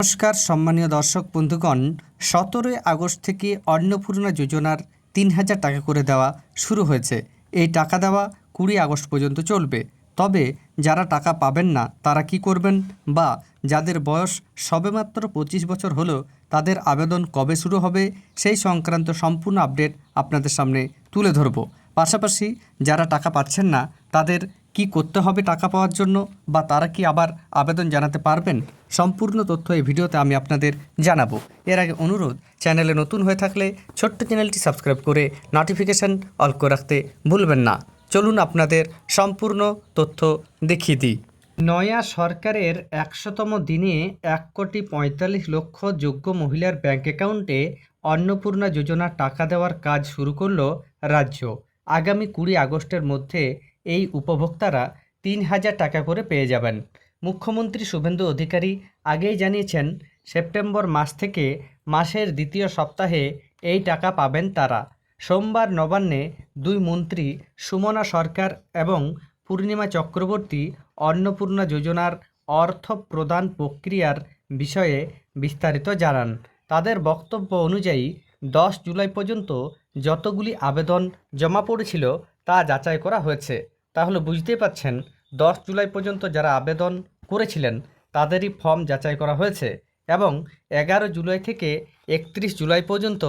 নমস্কার সম্মানীয় দর্শক বন্ধুগণ, 17ই আগস্ট থেকে অন্নপূর্ণা যোজনার ৩,০০০ টাকা করে দেওয়া শুরু হয়েছে। এই টাকা দেওয়া 20 আগস্ট পর্যন্ত চলবে। তবে যারা টাকা পাবেন না তারা কি করবেন, বা যাদের বয়স সবেমাত্র 25 বছর হলো তাদের আবেদন কবে শুরু হবে, সেই সংক্রান্ত সম্পূর্ণ আপডেট আপনাদের সামনে তুলে ধরব। পাশাপাশি যারা টাকা পাচ্ছেন না তাদের কি করতে হবে টাকা পাওয়ার জন্য, বা তারা কি আবার আবেদন জানাতে পারবেন, সম্পূর্ণ তথ্য এই ভিডিওতে আমি আপনাদের জানাবো। এর আগে অনুরোধ, চ্যানেলে নতুন হয়ে থাকলে ছোট্ট চ্যানেলটি সাবস্ক্রাইব করে নোটিফিকেশান অল করে রাখতে ভুলবেন না। চলুন আপনাদের সম্পূর্ণ তথ্য দেখিয়ে দিই। নয়া সরকারের 100তম দিনে 1,45,00,000 যোগ্য মহিলার ব্যাংক অ্যাকাউন্টে অন্নপূর্ণা যোজনার টাকা দেওয়ার কাজ শুরু করল রাজ্য। আগামী 20 আগস্টের মধ্যে এই উপভোক্তারা 3,000 টাকা করে পেয়ে যাবেন। মুখ্যমন্ত্রী শুভেন্দু অধিকারী আগেই জানিয়েছেন, সেপ্টেম্বর মাস থেকে মাসের দ্বিতীয় সপ্তাহে এই টাকা পাবেন তারা। সোমবার নবান্নে দুই মন্ত্রী সুমনা সরকার এবং পূর্ণিমা চক্রবর্তী অন্নপূর্ণা যোজনার অর্থ প্রদান প্রক্রিয়ার বিষয়ে বিস্তারিত জানান। তাদের বক্তব্য অনুযায়ী 10 জুলাই পর্যন্ত যতগুলি আবেদন জমা পড়েছিল তা যাচাই করা হয়েছে। তাহলে বুঝতেই পাচ্ছেন, 10 জুলাই পর্যন্ত যারা আবেদন করেছিলেন তাদেরই ফর্ম যাচাই করা হয়েছে, এবং 11 জুলাই থেকে 31 জুলাই পর্যন্ত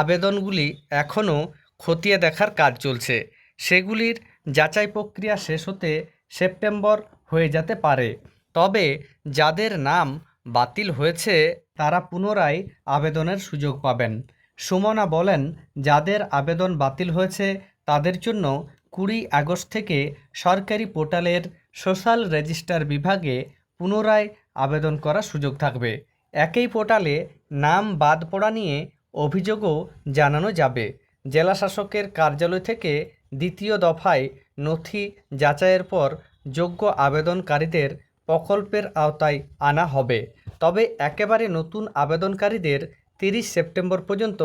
আবেদনগুলি এখনও খতিয়ে দেখার কাজ চলছে। সেগুলির যাচাই প্রক্রিয়া শেষ হতে সেপ্টেম্বর হয়ে যেতে পারে। তবে যাদের নাম বাতিল হয়েছে তারা পুনরায় আবেদনের সুযোগ পাবেন। সুমনা বলেন, যাদের আবেদন বাতিল হয়েছে তাদের জন্য 20 আগস্ট থেকে সরকারি পোর্টালের সোশ্যাল রেজিস্টার বিভাগে পুনরায় আবেদন করার সুযোগ থাকবে। একই পোর্টালে নাম বাদ পড়া নিয়ে অভিযোগও জানানো যাবে। জেলা শাসকের কার্যালয় থেকে দ্বিতীয় দফায় নথি যাচাইয়ের পর যোগ্য আবেদনকারীদের প্রকল্পের আওতায় আনা হবে। তবে একেবারে নতুন আবেদনকারীদের 30 সেপ্টেম্বর পর্যন্ত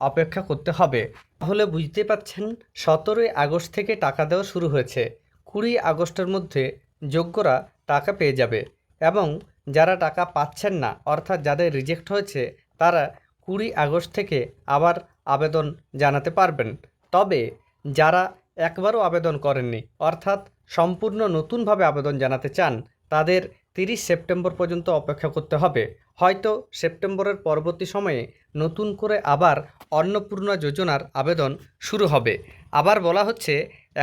অপেক্ষা করতে হবে। তাহলে বুঝতে পারছেন, 17ই আগস্ট থেকে টাকা দেওয়া শুরু হয়েছে। 20 আগস্টের মধ্যে যোগ্যরা টাকা পেয়ে যাবে, এবং যারা টাকা পাচ্ছেন না, অর্থাৎ যাদের রিজেক্ট হয়েছে, তারা 20 আগস্ট থেকে আবার আবেদন জানাতে পারবেন। তবে যারা একবারও আবেদন করেননি, অর্থাৎ সম্পূর্ণ নতুনভাবে আবেদন জানাতে চান, তাদের 30 সেপ্টেম্বর পর্যন্ত অপেক্ষা করতে হবে। হয়তো সেপ্টেম্বরের পরবর্তী সময়ে নতুন করে আবার অন্নপূর্ণা যোজনার আবেদন শুরু হবে। আবার বলা হচ্ছে,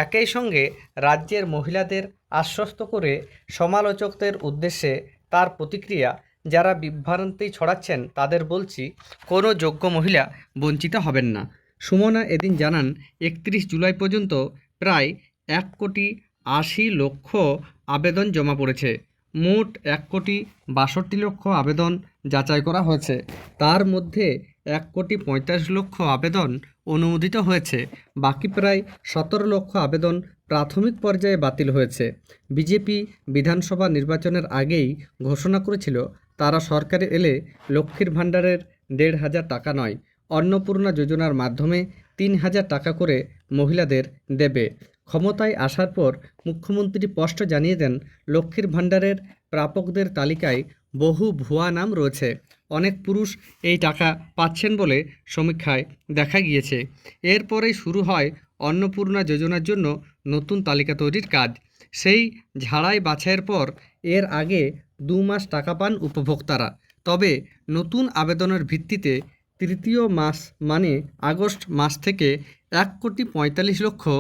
একই সঙ্গে রাজ্যের মহিলাদের আশ্বস্ত করে সমালোচকদের উদ্দেশ্যে তার প্রতিক্রিয়া, যারা বিভ্রান্তি ছড়াচ্ছেন তাদের বলছি, কোনো যোগ্য মহিলা বঞ্চিত হবেন না। সুমনা এদিন জানান, 31 জুলাই পর্যন্ত প্রায় 1,80,00,000 আবেদন জমা পড়েছে। মোট 1,62,00,000 আবেদন যাচাই করা হয়েছে। তার মধ্যে 1,45,00,000 আবেদন অনুমোদিত হয়েছে। বাকি প্রায় 17,00,000 আবেদন প্রাথমিক পর্যায়ে বাতিল হয়েছে। বিজেপি বিধানসভা নির্বাচনের আগেই ঘোষণা করেছিল, তারা সরকারে এলে লক্ষ্মীর ভাণ্ডারের 1,500 টাকা নয়, অন্নপূর্ণা যোজনার মাধ্যমে 3,000 টাকা করে মহিলাদের দেবে। ক্ষমতায় আসার পর মুখ্যমন্ত্রী স্পষ্ট জানিয়ে দেন, লক্ষ্মীর ভাণ্ডারের প্রাপকদের তালিকায় বহু ভুয়া নাম রয়েছে। অনেক পুরুষ এই টাকা পাচ্ছেন বলে সমীক্ষায় দেখা গিয়েছে। এরপরেই শুরু হয় অন্নপূর্ণা যোজনার জন্য নতুন তালিকা তৈরির কাজ। সেই ঝাড়াই বাছাইয়ের পর এর আগে 2 মাস টাকা পান উপভোক্তারা। তবে নতুন আবেদনের ভিত্তিতে তৃতীয় মাস মানে আগস্ট মাস থেকে 1,45,00,000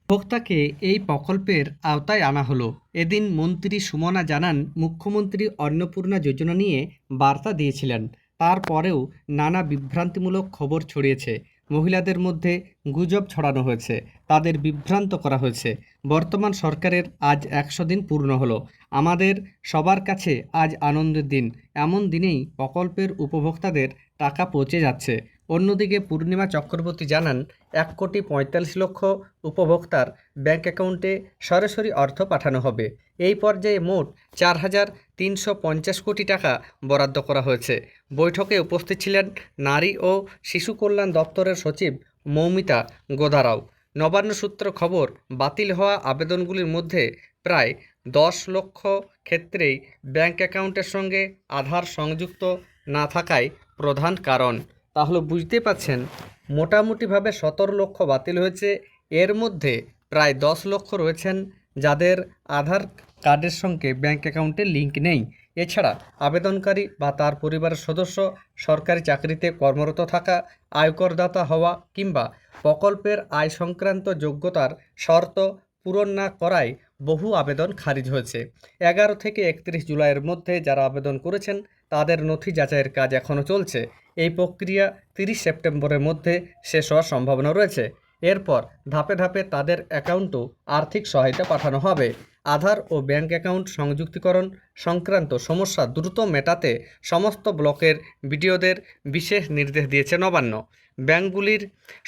ভোক্তাকে এই প্রকল্পের আওতায় আনা হলো। এদিন মন্ত্রী সুমনা জানান, মুখ্যমন্ত্রী অন্নপূর্ণা যোজনা নিয়ে বার্তা দিয়েছিলেন, তারপরেও নানা বিভ্রান্তিমূলক খবর ছড়িয়েছে। মহিলাদের মধ্যে গুজব ছড়ানো হয়েছে, তাদের বিভ্রান্ত করা হয়েছে। বর্তমান সরকারের আজ 100 দিন পূর্ণ হলো। আমাদের সবার কাছে আজ আনন্দের দিন। এমন দিনেই প্রকল্পের উপভোক্তাদের টাকা পৌঁছে যাচ্ছে। অন্যদিকে পূর্ণিমা চক্রবর্তী জানান, 1,45,00,000 উপভোক্তার ব্যাংক অ্যাকাউন্টে সরাসরি অর্থ পাঠানো হবে। এই পর্যায়ে মোট 4,350 কোটি টাকা বরাদ্দ করা হয়েছে। বৈঠকে উপস্থিত ছিলেন নারী ও শিশু কল্যাণ দপ্তরের সচিব মৌমিতা গোদারাও। নবান্ন সূত্র খবর, বাতিল হওয়া আবেদনগুলির মধ্যে প্রায় 10 লক্ষ ক্ষেত্রেই ব্যাংক অ্যাকাউন্টের সঙ্গে আধার সংযুক্ত না থাকাই প্রধান কারণ। তাহলে বুঝতে পাচ্ছেন মোটামুটিভাবে 17 লক্ষ বাতিল হয়েছে। এর মধ্যে প্রায় 10 লক্ষ রয়েছেন যাদের আধার কার্ডের সঙ্গে ব্যাংক অ্যাকাউন্টের লিঙ্ক নেই। এছাড়া আবেদনকারী বা তার পরিবারের সদস্য সরকারি চাকরিতে কর্মরত থাকা, আয়করদাতা হওয়া কিংবা প্রকল্পের আয় সংক্রান্ত যোগ্যতার শর্ত পূরণ না করায় বহু আবেদন খারিজ হয়েছে। 11 থেকে 31 জুলাইয়ের মধ্যে যারা আবেদন করেছেন তাদের নথি যাচাইয়ের কাজ এখনও চলছে। এই প্রক্রিয়া 30 সেপ্টেম্বরের মধ্যে শেষ হওয়ার সম্ভাবনা রয়েছে। এরপর ধাপে ধাপে তাদের অ্যাকাউন্টও আর্থিক সহায়তা পাঠানো হবে। আধার ও ব্যাংক অ্যাকাউন্ট সংযুক্তিকরণ সংক্রান্ত সমস্যা দ্রুত মেটাতে সমস্ত ব্লকের বিডিওদের বিশেষ নির্দেশ দিয়েছে নবান্ন। ব্যাংকগুলির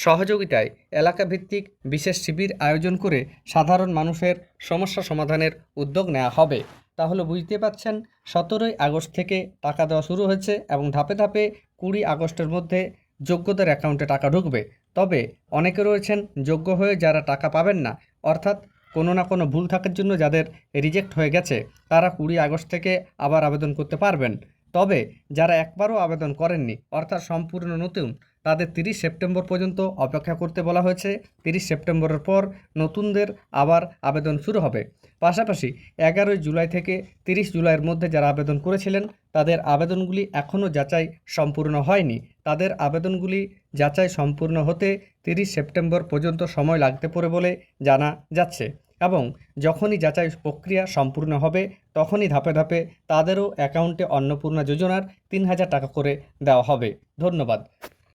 সহযোগিতায় এলাকাভিত্তিক বিশেষ শিবির আয়োজন করে সাধারণ মানুষের সমস্যা সমাধানের উদ্যোগ নেওয়া হবে। তাহলে বুঝতে পাচ্ছেন 17ই আগস্ট থেকে টাকা দেওয়া শুরু হয়েছে এবং ধাপে ধাপে 20 আগস্টের মধ্যে যোগ্যদের অ্যাকাউন্টে টাকা ঢুকবে। তবে অনেকে রয়েছেন যোগ্য হয়ে যারা টাকা পাবেন না, অর্থাৎ কোনো না কোনো ভুল থাকার জন্য যাদের রিজেক্ট হয়ে গেছে, তারা 20 আগস্ট থেকে আবার আবেদন করতে পারবেন। তবে যারা একবারও আবেদন করেননি, অর্থাৎ সম্পূর্ণ নতুন, তাদের 30 সেপ্টেম্বর পর্যন্ত অপেক্ষা করতে বলা হয়েছে। 30 সেপ্টেম্বরের পর নতুনদের আবার আবেদন শুরু হবে। পাশাপাশি 11 জুলাই থেকে 30 জুলাইয়ের মধ্যে যারা আবেদন করেছিলেন তাদের আবেদনগুলি এখনও যাচাই সম্পূর্ণ হয়নি। তাদের আবেদনগুলি যাচাই সম্পূর্ণ হতে 30 সেপ্টেম্বর পর্যন্ত সময় লাগতে পারে বলে জানা যাচ্ছে এবং যখনই যাচাই প্রক্রিয়া সম্পূর্ণ হবে তখনই ধাপে ধাপে তাদেরও অ্যাকাউন্টে অন্নপূর্ণা যোজনার 3000 টাকা করে দেওয়া হবে। ধন্যবাদ।